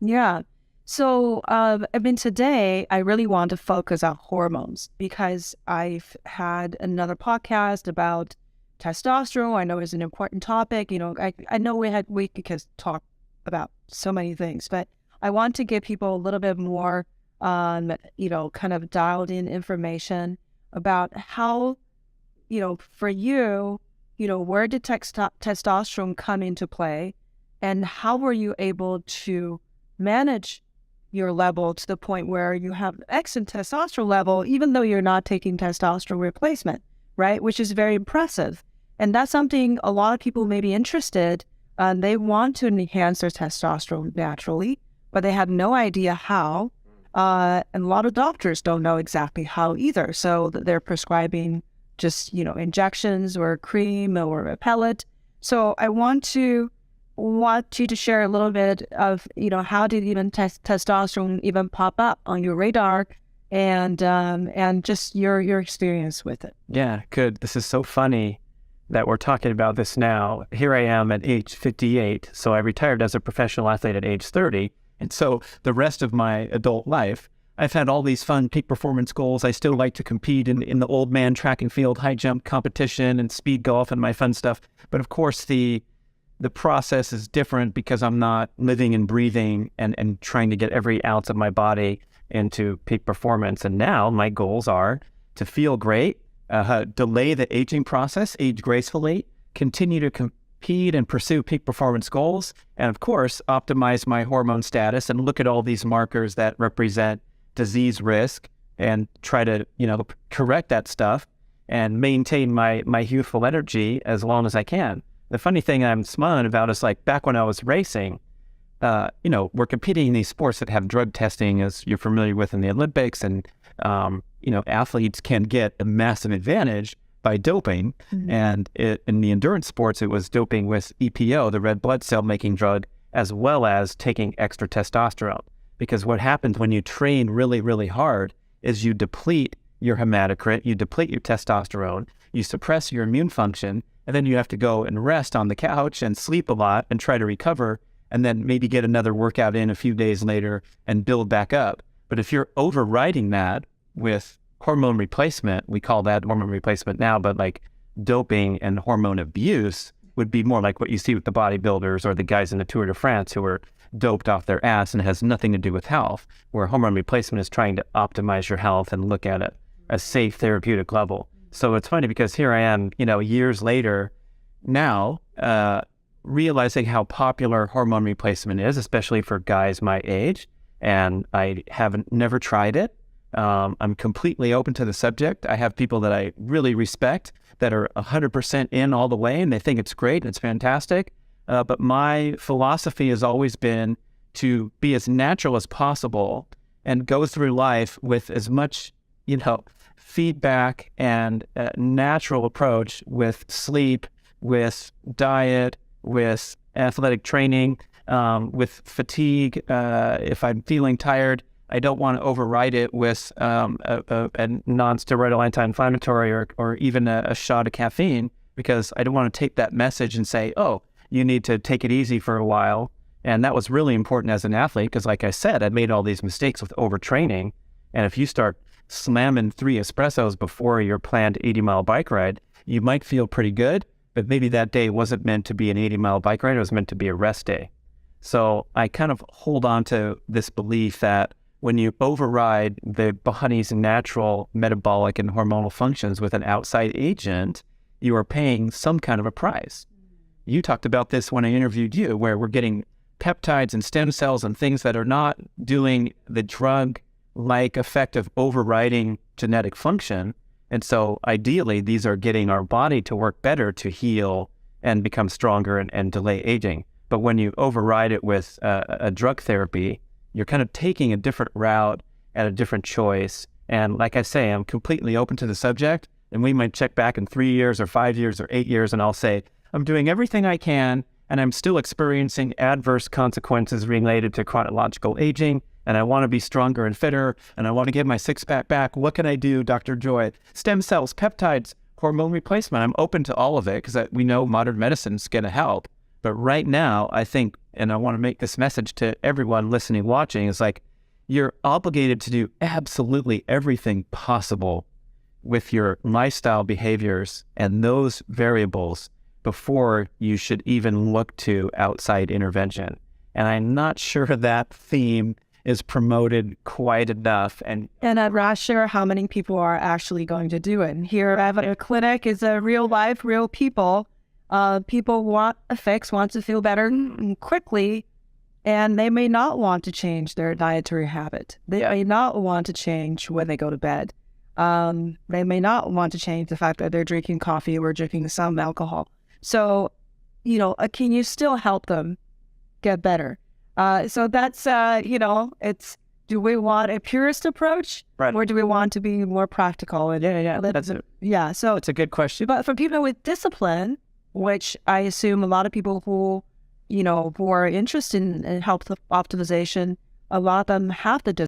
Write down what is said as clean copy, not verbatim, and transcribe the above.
Yeah. So, today I really want to focus on hormones because I've had another podcast about testosterone. I know it's an important topic. I know we could talk about so many things, but I want to give people a little bit more, kind of dialed in information about how, for you, where did testosterone come into play, and how were you able to manage your level to the point where you have excellent testosterone level, even though you're not taking testosterone replacement, right? Which is very impressive. And that's something a lot of people may be interested. They want to enhance their testosterone naturally, but they have no idea how. And a lot of doctors don't know exactly how either. So they're prescribing just, injections or cream or a pellet. So I want you to share a little bit of, how did even testosterone even pop up on your radar, and just your experience with it. Yeah, good. This is so funny that we're talking about this now. Here I am at age 58. So I retired as a professional athlete at age 30. And so the rest of my adult life, I've had all these fun peak performance goals. I still like to compete in the old man track and field, high jump competition and speed golf and my fun stuff. But of course, the process is different because I'm not living and breathing and trying to get every ounce of my body into peak performance. And now my goals are to feel great, delay the aging process, age gracefully, continue to compete and pursue peak performance goals, and of course, optimize my hormone status and look at all these markers that represent disease risk and try to, correct that stuff and maintain my youthful energy as long as I can. The funny thing I'm smiling about is, like, back when I was racing, we're competing in these sports that have drug testing, as you're familiar with in the Olympics, and, athletes can get a massive advantage by doping. Mm-hmm. And in the endurance sports, it was doping with EPO, the red blood cell making drug, as well as taking extra testosterone. Because what happens when you train really, really hard is you deplete your hematocrit, you deplete your testosterone, you suppress your immune function, and then you have to go and rest on the couch and sleep a lot and try to recover, and then maybe get another workout in a few days later and build back up. But if you're overriding that with hormone replacement, we call that hormone replacement now, but like doping and hormone abuse would be more like what you see with the bodybuilders or the guys in the Tour de France who are doped off their ass and has nothing to do with health, where hormone replacement is trying to optimize your health and look at it a safe therapeutic level. So it's funny because here I am, years later now, realizing how popular hormone replacement is, especially for guys my age. And I haven't never tried it. I'm completely open to the subject. I have people that I really respect that are 100% in all the way, and they think it's great and it's fantastic. But my philosophy has always been to be as natural as possible and go through life with as much, feedback and natural approach with sleep, with diet, with athletic training, with fatigue. If I'm feeling tired, I don't want to override it with a non-steroidal anti-inflammatory or even a shot of caffeine, because I don't want to take that message and say, oh, you need to take it easy for a while. And that was really important as an athlete because, like I said, I made all these mistakes with overtraining. And if you start slamming 3 espressos before your planned 80-mile bike ride, you might feel pretty good, but maybe that day wasn't meant to be an 80-mile bike ride. It was meant to be a rest day. So I kind of hold on to this belief that when you override the body's natural metabolic and hormonal functions with an outside agent, you are paying some kind of a price. You talked about this when I interviewed you, where we're getting peptides and stem cells and things that are not doing the drug-like effect of overriding genetic function. And so ideally, these are getting our body to work better to heal and become stronger and delay aging. But when you override it with a drug therapy, you're kind of taking a different route and a different choice. And like I say, I'm completely open to the subject. And we might check back in 3 years or 5 years or 8 years, and I'll say, I'm doing everything I can, and I'm still experiencing adverse consequences related to chronological aging, and I want to be stronger and fitter, and I want to get my six-pack back. What can I do, Dr. Joy? Stem cells, peptides, hormone replacement. I'm open to all of it because we know modern medicine's going to help. But right now, I think and I want to make this message to everyone listening, watching, is like, you're obligated to do absolutely everything possible with your lifestyle behaviors and those variables before you should even look to outside intervention. And I'm not sure that theme is promoted quite enough. And I'm not sure how many people are actually going to do it. And here at a clinic is a real life, real people. People want a fix, want to feel better quickly, and they may not want to change their dietary habit. They may not want to change when they go to bed. They may not want to change the fact that they're drinking coffee or drinking some alcohol. So, can you still help them get better? So that's, it's, do we want a purist approach, right, or do we want to be more practical? And so it's a good question. But for people with discipline, which I assume a lot of people who are interested in health optimization, a lot of them have the